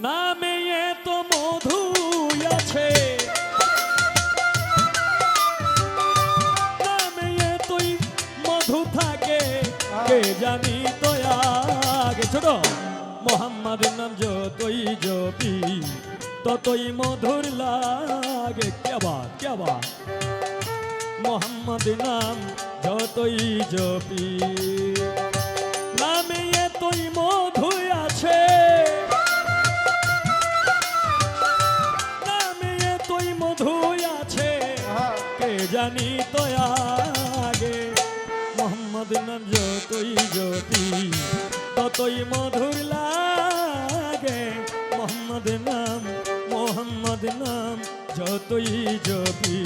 নামে এত মধু আছে, নামে এতই মধু থাকে, কে জানি তো আগে। ছোট মোহাম্মদ নাম যতই জপি ততই মধুর লাগে। কে বাত মোহাম্মদ নাম যতই জপি, নামে এতই মধু আছে, নামে এতই মধু আছে, কে জানি তো আগে। মোহাম্মদ নাম যতই জপি ততই মধুর লাগে। মোহাম্মদ নাম যতই জপি।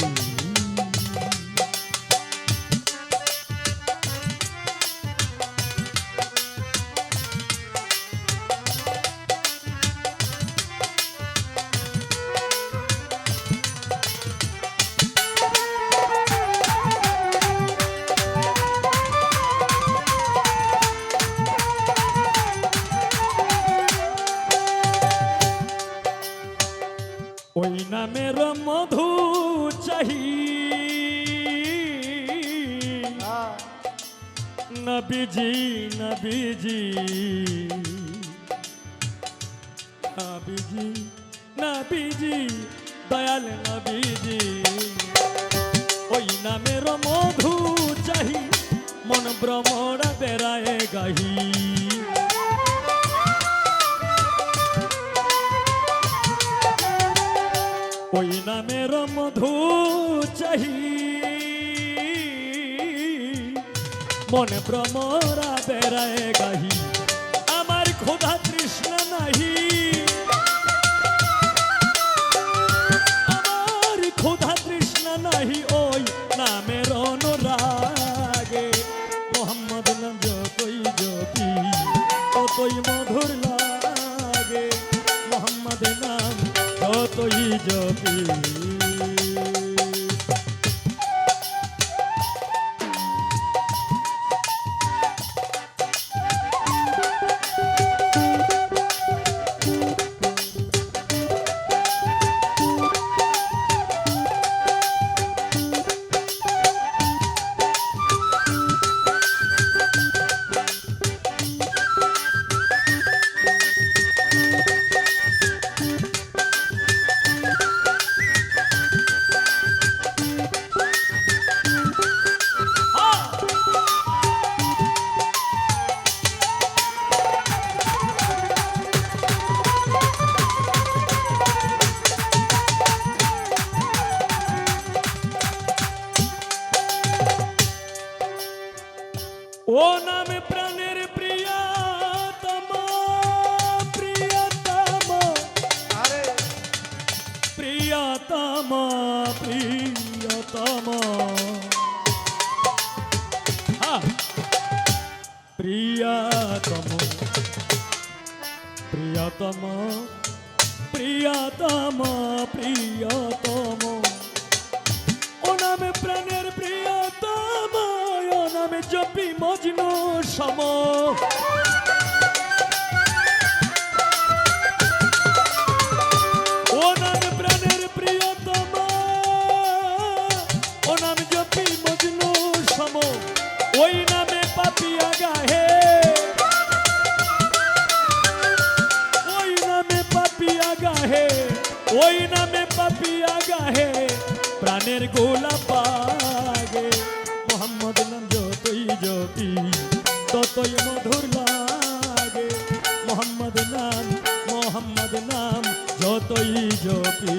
ওই নামের মধু চাহি, নবীজি নবীজি নবীজি নবীজি দয়াল নবীজি। ওই নামের মধু চাহি, মন ভ্রমরা বেড়ায় গাহি। ওই নামের মধু চাহি, মনে ভ্রমরা বেড়ায় গাহি। আমার ক্ষুধা তৃষ্ণা নাহি, আমার ক্ষুধা তৃষ্ণা নাহি, ওই নামের অনুরাগে। মোহাম্মদ নাম যতই জপি ততই মধুর লাগে। মোহাম্মদ নাম যতই জপি। ও নামে প্রাণের প্রিয়তম, প্রিয়তম, প্রিয়তম, প্রিয়তম, প্রিয়তম, প্রিয়তম, প্রিয়তম, প্রিয়তম। ও নামে প্রাণের প্রিয়তম, ও নামে জপি মজনু সম। ও নামে প্রাণের প্রিয়তম, ও নামে জপি মজনু সম। ওই নামে পাপিয়া গাহে, ওই নামে পাপিয়া গাহে, ওই নামে পাপিয়া গাহে, প্রাণের গোলা পাগে। মোহাম্মদ নাম যতই জপি ততই মধুর লাগে। মোহাম্মদ নাম যতই জপি।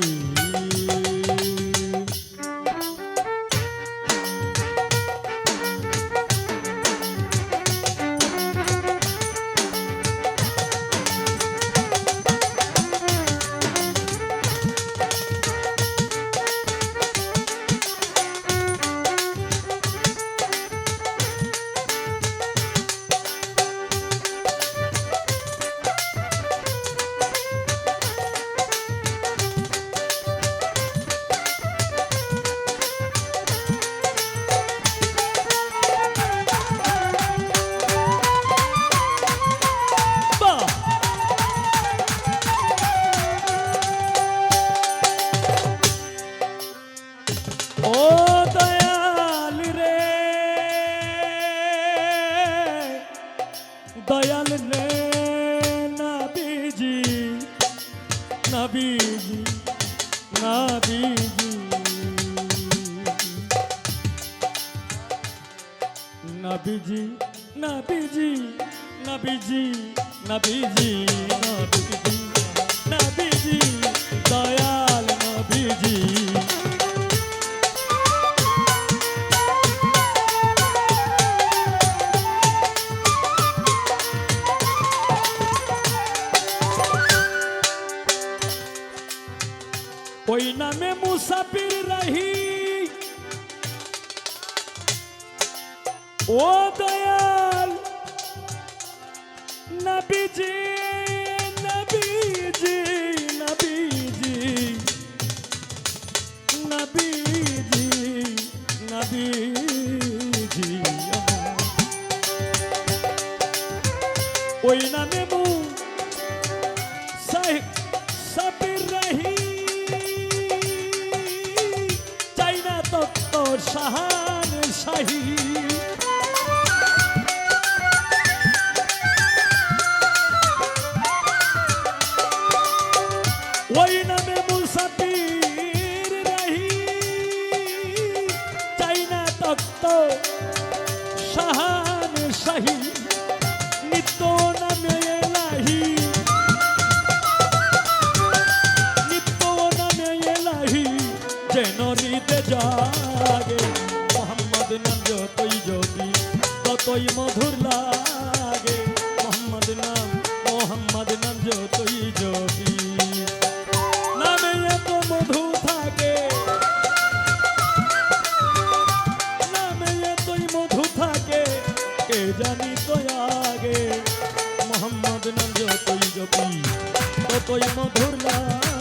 নবীজি নবীজি নবীজি নবীজি নবীজি নবীজি নবীজি নবীজি দয়াল নবীজি ওই নামে মুসাফির রহি ও দয়াল নবীজি নবীজি নবীজি নবীজি নবীজি ওই নামে মুসাফির রহি চাই না তো তোর শাহান শাহী ওই নামে মুসাফির রহি চাই না তক্ত শাহান শাহী নিত্য নামে এলাহি নিত্য নামে এলাহি যেন হৃদে জাগে মোহাম্মদ নাম যতই জপি ততই মধুর লাগে মোহাম্মদ নাম যতই জপি নামে এত মধু থাকে নামে এতই মধু থাকে কে জানি তো আগে মোহাম্মদ নাম যতই জপি ততই মধুর লাগে